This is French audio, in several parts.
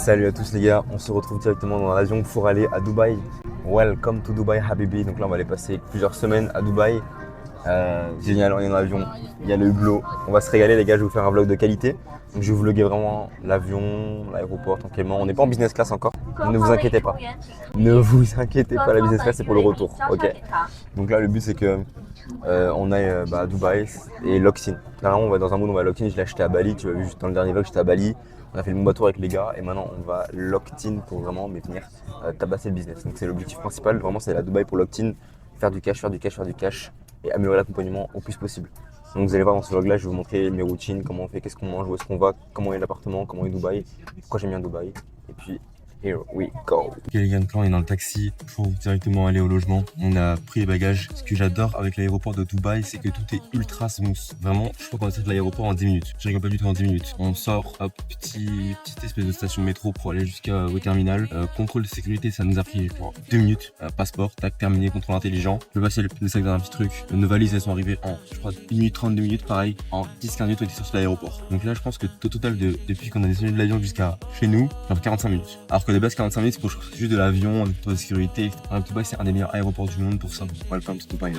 Salut à tous les gars, on se retrouve directement dans l'avion pour aller à Dubaï. Welcome to Dubai Habibi. Donc là on va aller passer plusieurs semaines à Dubaï. Génial, on est dans l'avion, il y a le hublot. On va se régaler les gars, je vais vous faire un vlog de qualité. Donc je vais vous vlogger vraiment l'avion, l'aéroport tranquillement. On n'est pas en business class encore, ne vous inquiétez pas. Ne vous inquiétez pas, la business class c'est pour le retour. Ok. Donc là le but c'est que on aille à Dubaï et Lock-in. Clairement on va dans un mood, on va Lock-in, je l'ai acheté à Bali, tu l'as vu juste dans le dernier vlog, j'étais à Bali. On a fait le bon bateau avec les gars et maintenant on va Lock-in pour vraiment venir tabasser le business. Donc c'est l'objectif principal, vraiment c'est la Dubaï pour Lock-in, faire du cash et améliorer l'accompagnement au plus possible. Donc vous allez voir dans ce vlog là, je vais vous montrer mes routines, comment on fait, qu'est-ce qu'on mange, où est-ce qu'on va, comment est l'appartement, comment est Dubaï, pourquoi j'aime bien Dubaï. Et puis here we go. Ok les gars, donc là on est dans le taxi pour directement aller au logement. On a pris les bagages. Ce que j'adore avec l'aéroport de Dubaï, c'est que tout est ultra smooth. Vraiment, je crois qu'on va sortir de l'aéroport en 10 minutes. Je rigole pas du tout, en 10 minutes. On sort, hop, petite espèce de station de métro pour aller jusqu'au terminal. Contrôle de sécurité, ça nous a pris 2 minutes. Passeport, tac, terminé, contrôle intelligent. Le vaisselle, le sac d'un petit truc. Nos valises, elles sont arrivées en, je crois, 1 minute 30, 2 minutes, pareil. En 10-15 minutes, on était sorti de l'aéroport. Donc là, je pense que au total, depuis qu'on a descendu de l'avion jusqu'à chez nous, genre 45 minutes. Alors que de base, 45 minutes, c'est pour juste de l'avion, un peu de sécurité. Dubaï, c'est un des meilleurs aéroports du monde pour ça. Welcome to Dubai.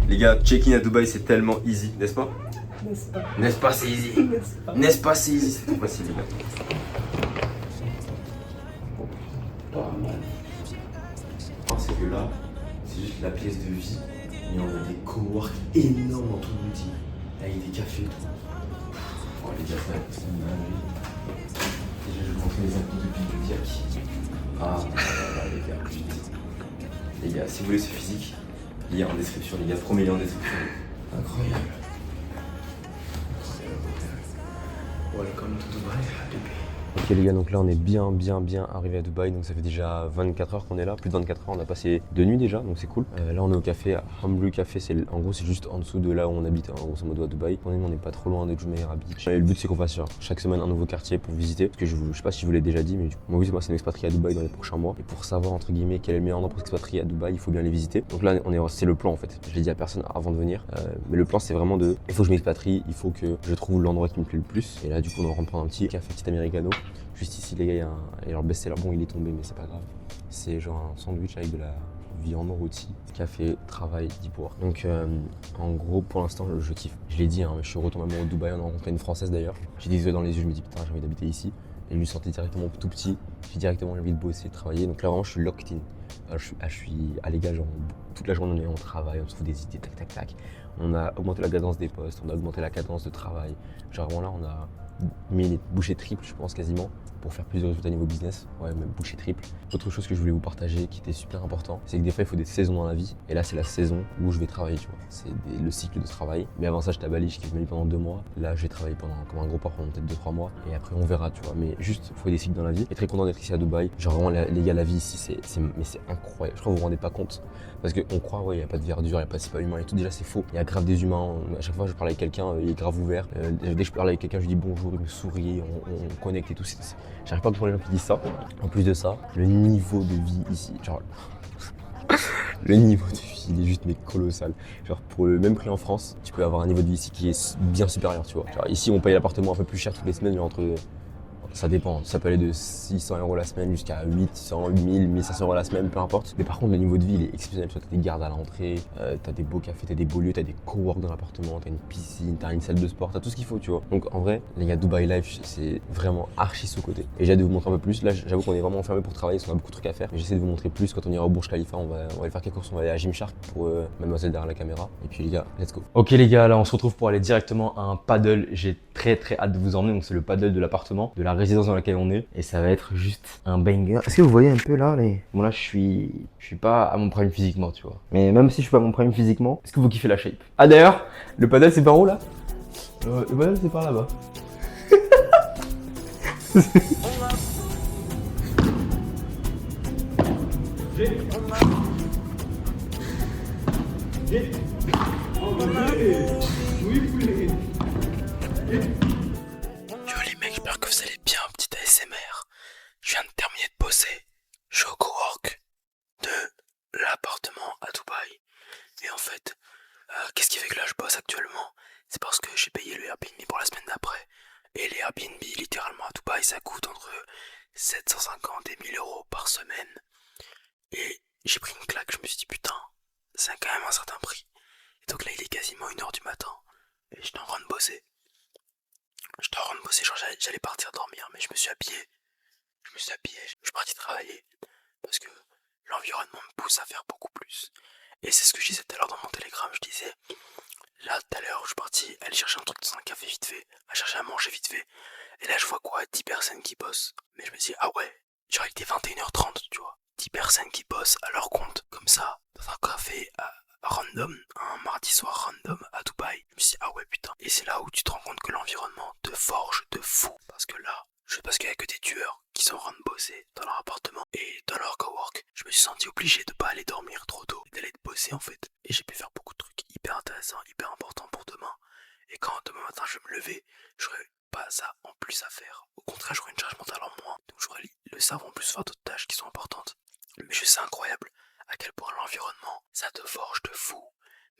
Les gars, check-in à Dubaï, c'est tellement easy, n'est-ce pas? N'est-ce pas? N'est-ce pas, c'est easy? N'est-ce pas, c'est easy? C'est trop facile, les gars. Parce que là, c'est juste la pièce de vie. Et on a des cowork énormes dans tout le monde. Là, il y a des cafés et tout. Oh, les gars, c'est une dinguerie. Déjà, je vais vous montrer les impôts depuis le Diac. Ah, là, les gars, putain. Les gars, si vous voulez ce physique, lien en description, les gars. Premier lien en description. Incroyable. Welcome to Dubai, habibi. Ok les gars, donc là on est bien arrivé à Dubaï, donc ça fait déjà 24 heures qu'on est là, plus de 24 heures, on a passé 2 nuits déjà, donc c'est cool. Là on est au café, à Hamblou Café, en gros c'est juste en dessous de là où on habite, en grosso modo à Dubaï. On n'est pas trop loin de Jumeirah Beach. Et le but c'est qu'on fasse chaque semaine un nouveau quartier pour visiter, parce que je sais pas si je vous l'ai déjà dit, mais moi c'est une expatriée à Dubaï dans les prochains mois. Et pour savoir entre guillemets quel est le meilleur endroit pour s'expatrier à Dubaï, il faut bien les visiter. Donc là c'est le plan en fait, je l'ai dit à personne avant de venir, mais le plan c'est vraiment il faut que je m'expatrie, il faut que je trouve l'endroit qui me plaît le plus. Et là du coup on va reprendre un petit café, petit americano. Juste ici les gars, il y a leur best-seller, bon il est tombé mais c'est pas grave. C'est genre un sandwich avec de la viande rôtie, café, travail, deep work. Donc en gros pour l'instant je kiffe. Je l'ai dit, hein, je suis retourné au Dubaï, on a rencontré une Française d'ailleurs. J'ai des yeux dans les yeux, je me dis putain j'ai envie d'habiter ici. Et je me sentais directement tout petit, j'ai directement envie de bosser, de travailler. Donc là vraiment je suis locked in. Je suis les gars, genre toute la journée on travaille, on se fout des idées, tac. On a augmenté la cadence des postes, on a augmenté la cadence de travail. Genre vraiment là on a mis les bouchées triples je pense quasiment pour faire plus de résultats niveau business, ouais même bouchée triple. Autre chose que je voulais vous partager qui était super important, c'est que des fois il faut des saisons dans la vie et là c'est la saison où je vais travailler, tu vois, c'est le cycle de travail. Mais avant ça j'étais à Bali, je kiffe Bali pendant 2 mois, là j'ai travaillé comme un gros porc pendant peut-être 2-3 mois et après on verra, tu vois, mais juste il faut des cycles dans la vie. Et très content d'être ici à Dubaï, genre vraiment les gars la vie ici c'est incroyable, je crois que vous vous rendez pas compte parce qu'on croit ouais il y a pas de verdure, il y a pas c'est pas humain et tout, déjà c'est faux, il y a grave des humains, à chaque fois je parle avec quelqu'un, il est grave ouvert, dès que je parle avec quelqu'un je dis bonjour, il me sourit, on connecte et tout, j'arrive pas à comprendre les gens qui disent ça. En plus de ça, le niveau de vie ici, genre le niveau de vie il est juste mais colossal. Genre pour le même prix en France, tu peux avoir un niveau de vie ici qui est bien supérieur, tu vois. Genre ici on paye l'appartement un peu plus cher toutes les semaines, mais ça dépend, ça peut aller de 600 € la semaine jusqu'à 800, 1000, 1500 € la semaine, peu importe. Mais par contre, le niveau de vie, il est exceptionnel. Tu as des gardes à l'entrée, t'as des beaux cafés, t'as des beaux lieux, t'as des cowork dans l'appartement, t'as une piscine, t'as une salle de sport, t'as tout ce qu'il faut, tu vois. Donc en vrai, les gars, Dubai Life, c'est vraiment archi sous-côté. Et j'ai hâte de vous montrer un peu plus. Là, j'avoue qu'on est vraiment enfermé pour travailler, parce qu'on a beaucoup de trucs à faire. Mais j'essaie de vous montrer plus quand on ira au Burj Khalifa. On va aller faire quelques courses, on va aller à Gymshark pour mademoiselle derrière la caméra. Et puis les gars, let's go. Ok les gars, là on se retrouve pour aller directement à un paddle. J'ai très hâte de vous emmener. Donc c'est le paddle de l'appartement, de la résidence dans laquelle on est. Et ça va être juste un banger. Est-ce que vous voyez un peu là Bon là je suis pas à mon prime physiquement, tu vois. Mais même si je suis pas à mon prime physiquement, est-ce que vous kiffez la shape? Ah d'ailleurs, le paddle c'est par où là? Le paddle c'est par là-bas. Yo les mecs, j'espère que vous allez bien, petit ASMR. Je viens de terminer de bosser. Je suis au cowork de appartement à Dubaï. Et en fait, qu'est-ce qui fait que là je bosse actuellement? C'est parce que j'ai payé le Airbnb pour la semaine d'après. Et les Airbnb littéralement à Dubaï, ça coûte entre 750 et 1000 euros par semaine. Et j'ai pris une claque, je me suis dit putain, c'est quand même un certain prix. Et donc là il est quasiment 1h du matin. Et j'étais en train de bosser. Genre j'allais partir dormir, mais je me suis habillé, je suis parti travailler. Parce que l'environnement me pousse à faire beaucoup plus. Et c'est ce que je disais tout à l'heure dans mon télégramme, je disais, là tout à l'heure je suis parti aller chercher un truc dans un café vite fait, à chercher à manger vite fait. Et là je vois quoi, 10 personnes qui bossent. Mais je me dis, ah ouais, genre il était 21h30, tu vois. 10 personnes qui bossent à leur compte, comme ça, dans un café random, un mardi soir random à Dubaï. Je me suis dit, ah ouais putain. Et c'est là où tu te rends compte que l'environnement te forge de fou. Parce que là, parce qu'il y a que des tueurs qui sont en train de bosser dans leur appartement et dans leur cowork. Je me suis senti obligé de pas aller dormir trop tôt, d'aller bosser en fait. Et j'ai pu faire beaucoup de trucs hyper intéressants, hyper importants pour demain. Et quand demain matin je vais me lever, j'aurai pas ça en plus à faire. Au contraire, j'aurai une charge mentale en moins. Donc j'aurai le cerveau en plus faire d'autres tâches qui sont importantes. Mais je sais incroyable à quel point l'environnement, ça te forge de fou.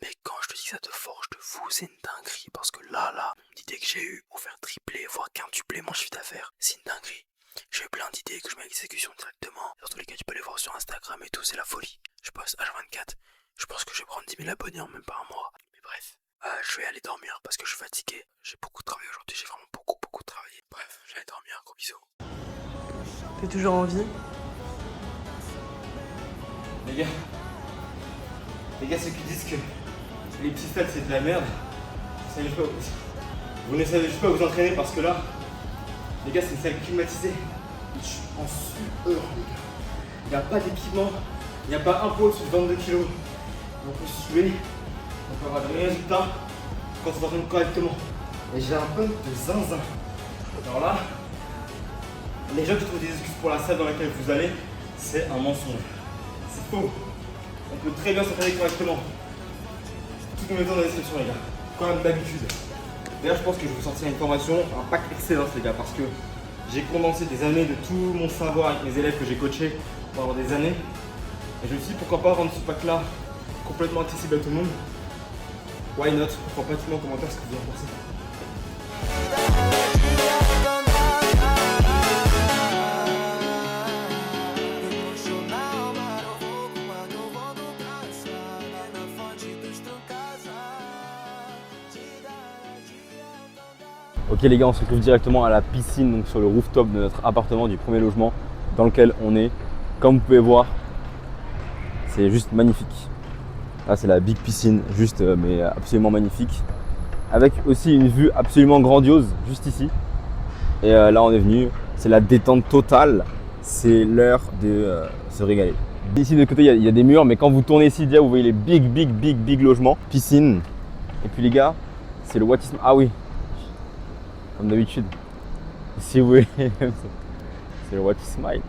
Mais quand je te dis que ça te forge de fou, c'est une dinguerie. Parce que là, l'idée que j'ai eue pour faire tripler, voire quintupler mon chiffre d'affaires, c'est une dinguerie. J'ai eu plein d'idées que je mets à exécution directement. Dans tous les cas, tu peux les voir sur Instagram et tout, c'est la folie. Je poste H24. Je pense que je vais prendre 10 000 abonnés en même pas un mois. Mais bref, je vais aller dormir parce que je suis fatigué. J'ai beaucoup travaillé aujourd'hui, j'ai vraiment beaucoup travaillé. Bref, j'allais dormir, gros bisous. T'es toujours en vie? Les gars, ceux qui disent que les petits stades c'est de la merde, vous ne savez juste pas vous entraîner parce que là, les gars, c'est une salle climatisée. Je suis en sueur, les gars. Il n'y a pas d'équipement, il n'y a pas un poids au-dessus de 22 kg. On peut suer, on peut avoir des résultats quand on s'entraîne correctement. Et j'ai un pump de zinzin. Alors là, les gens qui trouvent des excuses pour la salle dans laquelle vous allez, c'est un mensonge. C'est faux. On peut très bien s'entraîner correctement. Toutes mes méthodes dans la description, les gars. Comme d'habitude. D'ailleurs, je pense que je vais vous sortir une formation, un pack excellence, les gars, parce que j'ai condensé des années de tout mon savoir avec mes élèves que j'ai coachés pendant des années. Et je me suis dit, pourquoi pas rendre ce pack-là complètement accessible à tout le monde. Why not? Pourquoi pas, dites-moi en commentaire ce que vous en pensez. Ok les gars, on se retrouve directement à la piscine, donc sur le rooftop de notre appartement du premier logement dans lequel on est. Comme vous pouvez voir, c'est juste magnifique. Là c'est la big piscine, juste mais absolument magnifique. Avec aussi une vue absolument grandiose juste ici. Et là on est venu, c'est la détente totale. C'est l'heure de se régaler. Ici de côté il y a des murs, mais quand vous tournez ici, vous voyez les big logements, piscine. Et puis les gars, c'est le What is... Ah oui, comme d'habitude, si vous voulez, c'est le What is Smile.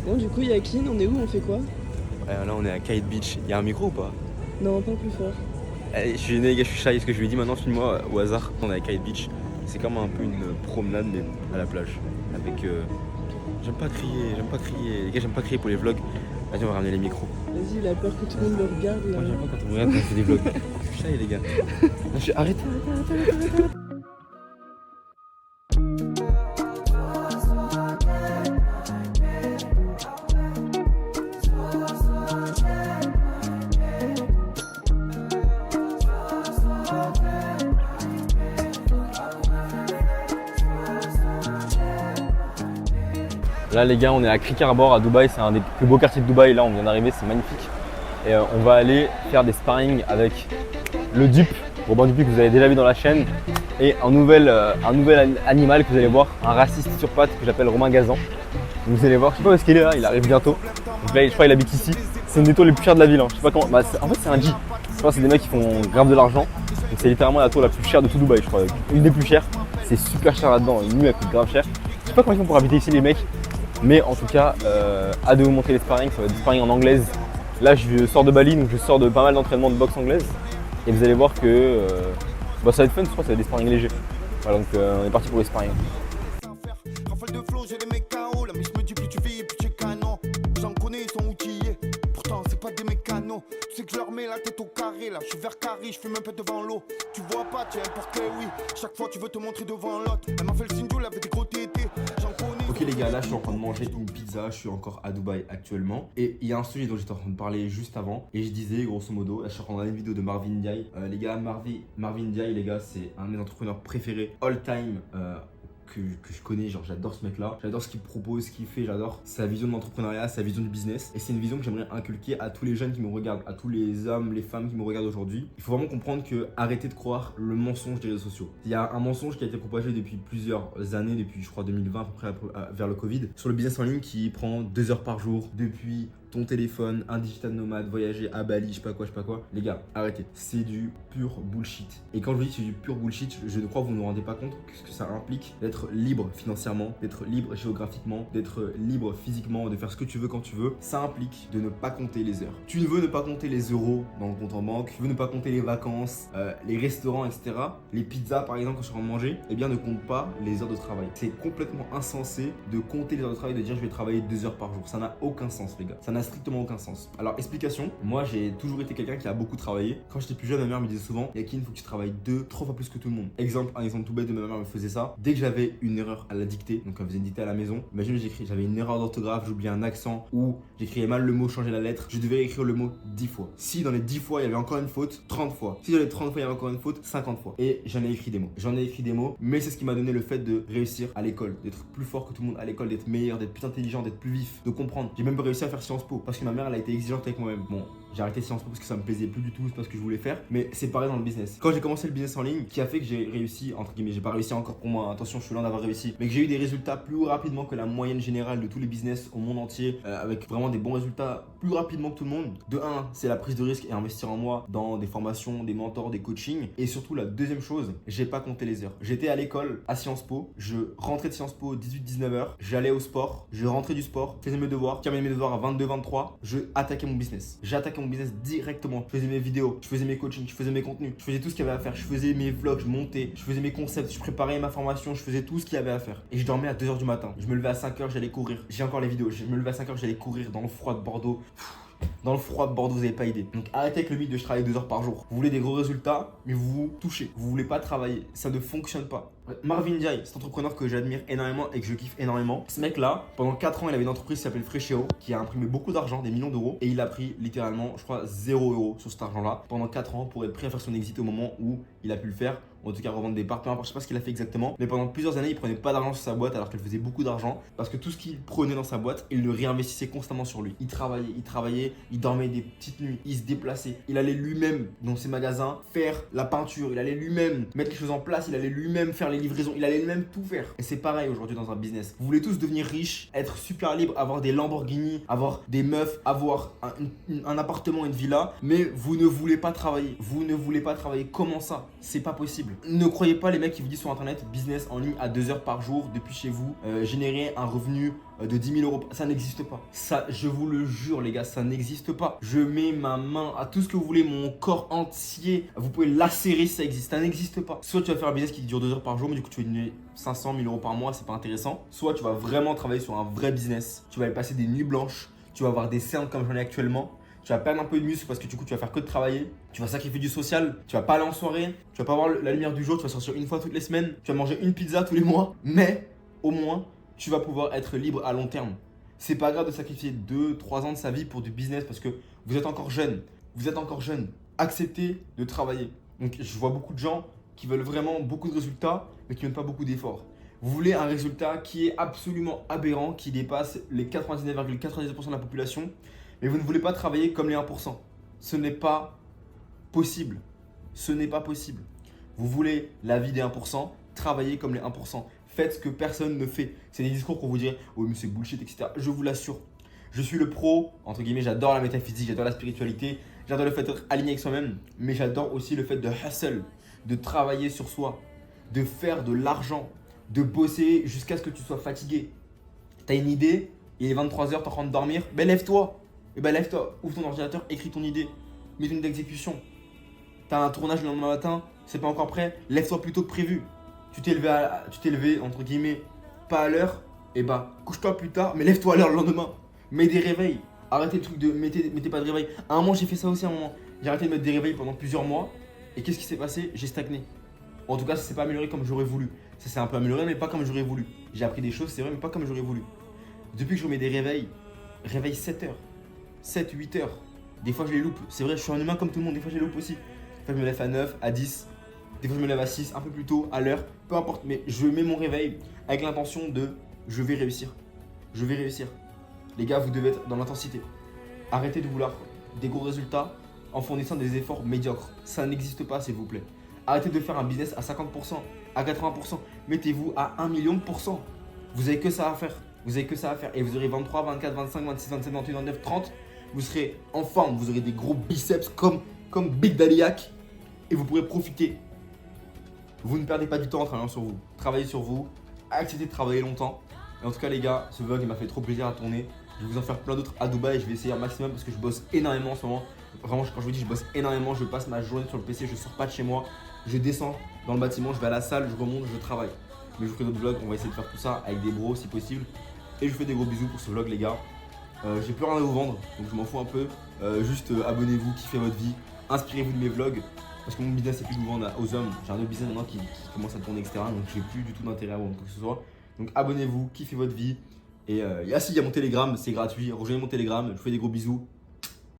Bon, du coup, Yakin, on est où? On fait quoi? Là on est à Kite Beach. Il y a un micro ou pas? Non, pas plus fort. Allez, je suis gêné les gars, je suis shy. Ce que je lui ai dit maintenant, filme-moi au hasard. On est à Kite Beach. C'est comme un peu une promenade mais à la plage. Avec... J'aime pas crier. Les gars, j'aime pas crier pour les vlogs. Vas-y, on va ramener les micros. Vas-y, il a peur que tout le monde le regarde là. Moi j'aime pas quand on me regarde quand on fait des vlogs. Je suis shy les gars. Arrêtez. Là les gars, on est à Creek Harbor à Dubaï, c'est un des plus beaux quartiers de Dubaï. Là on vient d'arriver, c'est magnifique. Et on va aller faire des sparring avec le dupe, Robin Dupuis que vous avez déjà vu dans la chaîne. Et un nouvel animal que vous allez voir, un raciste sur pattes que j'appelle Romain Gazan. Vous allez voir, je sais pas où est-ce qu'il est là, il arrive bientôt. Donc là je crois qu'il habite ici. C'est une des tours les plus chères de la ville, hein. Je sais pas comment. En fait c'est un G. Je crois que c'est des mecs qui font grave de l'argent. Donc c'est littéralement la tour la plus chère de tout Dubaï, je crois. Une des plus chères. C'est super cher là-dedans, une nuit elle coûte grave cher. Je sais pas comment ils font pour habiter ici les mecs. Mais en tout cas, hâte de vous montrer les sparring, ça va être des sparring en anglaise. Là je sors de Bali, donc je sors de pas mal d'entraînements de boxe anglaise. Et vous allez voir que ça va être fun, je crois que ça va être des sparring légers. Voilà, donc on est parti pour les sparring. Rafale de flow, j'ai les mecs KO, la mise me dit plus tu vis, plus tu es canon. sais que je leur mets la tête au carré là. Je suis vert carré, je fume un peu devant l'eau. Tu vois pas, tiens, pour que oui. Chaque fois tu veux te montrer devant l'autre. Elle m'a fait le signe, elle avait des gros tétés. J'en connais. Ok les gars, là je suis en train de manger une pizza, je suis encore à Dubaï actuellement. Et il y a un sujet dont j'étais en train de parler juste avant. Et je disais grosso modo, là je suis en train de regarder une vidéo de Marvin Diaye. Les gars, Marvin Diaye les gars, c'est un de mes entrepreneurs préférés all time. Que je connais, genre j'adore ce mec là, j'adore ce qu'il propose, ce qu'il fait, j'adore sa vision de l'entrepreneuriat, sa vision du business, et c'est une vision que j'aimerais inculquer à tous les jeunes qui me regardent, à tous les hommes, les femmes qui me regardent aujourd'hui. Il faut vraiment comprendre que arrêtez de croire le mensonge des réseaux sociaux. Il y a un mensonge qui a été propagé depuis plusieurs années, depuis je crois 2020 à peu près vers le Covid, sur le business en ligne qui prend 2 heures par jour depuis ton téléphone, un digital nomade, voyager à Bali, je sais pas quoi. Les gars, arrêtez. C'est du pur bullshit. Et quand je vous dis que c'est du pur bullshit, je ne crois que vous ne vous rendez pas compte ce que ça implique d'être libre financièrement, d'être libre géographiquement, d'être libre physiquement, de faire ce que tu veux quand tu veux. Ça implique de ne pas compter les heures. Tu ne veux ne pas compter les euros dans le compte en banque, tu veux ne pas compter les vacances, les restaurants, etc. Les pizzas par exemple quand je suis en train de manger, eh bien ne compte pas les heures de travail. C'est complètement insensé de compter les heures de travail, de dire je vais travailler 2 heures par jour. Ça n'a aucun sens les gars. Ça n'a strictement aucun sens. Alors explication, moi j'ai toujours été quelqu'un qui a beaucoup travaillé. Quand j'étais plus jeune, ma mère me disait souvent Yakin, faut que tu travailles 2-3 fois plus que tout le monde. Un exemple tout bête de ma mère me faisait ça. Dès que j'avais une erreur à la dictée, donc elle faisait une dictée à la maison, imagine j'avais une erreur d'orthographe, j'oubliais un accent ou j'écrivais mal le mot, changer la lettre, je devais écrire le mot 10 fois. Si dans les 10 fois il y avait encore une faute, 30 fois. Si dans les 30 fois il y avait encore une faute, 50 fois. Et j'en ai écrit des mots. Mais c'est ce qui m'a donné le fait de réussir à l'école, d'être plus fort que tout le monde à l'école, d'être meilleur, d'être plus intelligent, d'être plus vif, de comprendre. J'ai même pas réussi à faire Sciences Po parce que ma mère elle a été exigeante avec moi-même. Bon, j'ai arrêté Sciences Po parce que ça me plaisait plus du tout, c'est pas ce que je voulais faire, mais c'est pareil dans le business. Quand j'ai commencé le business en ligne, qui a fait que j'ai réussi, entre guillemets, j'ai pas réussi encore pour moi, attention, je suis loin d'avoir réussi, mais que j'ai eu des résultats plus rapidement que la moyenne générale de tous les business au monde entier, avec vraiment des bons résultats plus rapidement que tout le monde. De un, c'est la prise de risque et investir en moi dans des formations, des mentors, des coachings. Et surtout, la deuxième chose, j'ai pas compté les heures. J'étais à l'école à Sciences Po, je rentrais de Sciences Po 18-19 h, j'allais au sport, je rentrais du sport, faisais mes devoirs, terminais mes devoirs à 22-23, je attaquais mon business. J'attaquais mon business directement. Je faisais mes vidéos, je faisais mes coachings, je faisais mes contenus, je faisais tout ce qu'il y avait à faire. Je faisais mes vlogs, je montais, je faisais mes concepts, je préparais ma formation, je faisais tout ce qu'il y avait à faire. Et je dormais à 2 h du matin. Je me levais à 5 h, j'allais courir. J'ai encore les vidéos. Je me levais à 5 h, j'allais courir dans le froid de Bordeaux. Dans le froid de Bordeaux, vous n'avez pas idée. Donc arrêtez avec le mythe de je travaille 2 heures par jour. Vous voulez des gros résultats, mais vous vous touchez. Vous voulez pas travailler. Ça ne fonctionne pas. Marvin Diaye, c'est un entrepreneur que j'admire énormément et que je kiffe énormément. Ce mec-là, pendant 4 ans, il avait une entreprise qui s'appelle Fresheo, qui a imprimé beaucoup d'argent, des millions d'euros. Et il a pris littéralement, je crois, 0 € sur cet argent-là pendant 4 ans pour être prêt à faire son exit au moment où il a pu le faire. Ou en tout cas revendre des parts, peu importe, je sais pas ce qu'il a fait exactement. Mais pendant plusieurs années, il prenait pas d'argent sur sa boîte alors qu'elle faisait beaucoup d'argent. Parce que tout ce qu'il prenait dans sa boîte, il le réinvestissait constamment sur lui. Il travaillait, il dormait des petites nuits, il se déplaçait. Il allait lui-même dans ses magasins faire la peinture, il allait lui-même mettre les choses en place, il allait lui-même faire les livraisons, il allait lui-même tout faire. Et c'est pareil aujourd'hui dans un business. Vous voulez tous devenir riches, être super libre, avoir des Lamborghini, avoir des meufs, avoir un appartement, une villa, mais vous ne voulez pas travailler. Vous ne voulez pas travailler. Comment ça? C'est pas possible. Ne croyez pas les mecs qui vous disent sur internet business en ligne à 2 heures par jour depuis chez vous, générer un revenu de 10 000 €. Ça n'existe pas. Ça, je vous le jure les gars, ça n'existe pas. Je mets ma main à tout ce que vous voulez, mon corps entier. Vous pouvez lacérer si ça existe. Ça n'existe pas. Soit tu vas faire un business qui dure 2 heures par jour, mais du coup tu vas gagner 500 000 € par mois, c'est pas intéressant. Soit tu vas vraiment travailler sur un vrai business. Tu vas aller passer des nuits blanches. Tu vas avoir des cernes comme j'en ai actuellement. Tu vas perdre un peu de muscle parce que du coup tu vas faire que de travailler. Tu vas sacrifier du social. Tu vas pas aller en soirée. Tu vas pas avoir la lumière du jour. Tu vas sortir une fois toutes les semaines. Tu vas manger une pizza tous les mois. Mais au moins tu vas pouvoir être libre à long terme. C'est pas grave de sacrifier 2-3 ans de sa vie pour du business parce que vous êtes encore jeune. Vous êtes encore jeune. Acceptez de travailler. Donc je vois beaucoup de gens qui veulent vraiment beaucoup de résultats mais qui ne mettent pas beaucoup d'efforts. Vous voulez un résultat qui est absolument aberrant, qui dépasse les 99,99% de la population, mais vous ne voulez pas travailler comme les 1%. Ce n'est pas possible. Ce n'est pas possible. Vous voulez la vie des 1%, travailler comme les 1%. Faites ce que personne ne fait. C'est des discours qu'on vous dirait « oui mais c'est bullshit, etc. » Je vous l'assure. Je suis le pro, entre guillemets, j'adore la métaphysique, j'adore la spiritualité, j'adore le fait d'être aligné avec soi-même, mais j'adore aussi le fait de hustle, de travailler sur soi, de faire de l'argent, de bosser jusqu'à ce que tu sois fatigué. T'as une idée, il est 23 h, t'es en train de dormir, ben lève-toi. Et ben lève-toi, ouvre ton ordinateur, écris ton idée, mets une d'exécution. T'as un tournage le lendemain matin, c'est pas encore prêt, lève-toi plus tôt que prévu. Tu t'es levé entre guillemets pas à l'heure, et bah couche-toi plus tard, mais lève-toi à l'heure le lendemain. Mets des réveils, Arrêtez le truc de mettez pas de réveil. À un moment, j'ai fait ça aussi à un moment. J'ai arrêté de mettre des réveils pendant plusieurs mois. Et qu'est-ce qui s'est passé? J'ai stagné. En tout cas, ça s'est pas amélioré comme j'aurais voulu. Ça s'est un peu amélioré, mais pas comme j'aurais voulu. J'ai appris des choses, c'est vrai, mais pas comme j'aurais voulu. Depuis que je mets des réveils 7 heures, 7, 8 heures. Des fois, je les loupe. C'est vrai, je suis un humain comme tout le monde. Des fois, je les loupe aussi. Des fois, je me lève à 9, à 10. Des fois, je me lève à 6, un peu plus tôt, à l'heure. Peu importe, mais je mets mon réveil avec l'intention de je vais réussir. Je vais réussir. Les gars, vous devez être dans l'intensité. Arrêtez de vouloir des gros résultats en fournissant des efforts médiocres. Ça n'existe pas, s'il vous plaît. Arrêtez de faire un business à 50%, à 80%. Mettez-vous à 1 million de pourcents. Vous avez que ça à faire. Vous avez que ça à faire. Et vous aurez 23, 24, 25, 26, 27, 28, 29, 30. Vous serez en forme. Vous aurez des gros biceps comme Big Daddy Yak. Et vous pourrez profiter. Vous ne perdez pas du temps en travaillant sur vous. Travaillez sur vous. Acceptez de travailler longtemps. Et en tout cas, les gars, ce vlog il m'a fait trop plaisir à tourner. Je vais vous en faire plein d'autres à Dubaï. Je vais essayer un maximum parce que je bosse énormément en ce moment. Vraiment, quand je vous dis je bosse énormément, je passe ma journée sur le PC, je sors pas de chez moi. Je descends dans le bâtiment, je vais à la salle, je remonte, je travaille. Mais je vous ferai d'autres vlogs, on va essayer de faire tout ça avec des bros si possible. Et je vous fais des gros bisous pour ce vlog, les gars. J'ai plus rien à vous vendre, donc je m'en fous un peu. Juste abonnez-vous, kiffez votre vie, inspirez-vous de mes vlogs. Parce que mon business c'est plus de vous vendre aux hommes. J'ai un autre business maintenant qui commence à tourner, etc. Donc j'ai plus du tout d'intérêt à vendre quoi que ce soit. Donc abonnez-vous, kiffez votre vie. Et il y a mon Telegram, c'est gratuit. Rejoignez mon Telegram, je vous fais des gros bisous.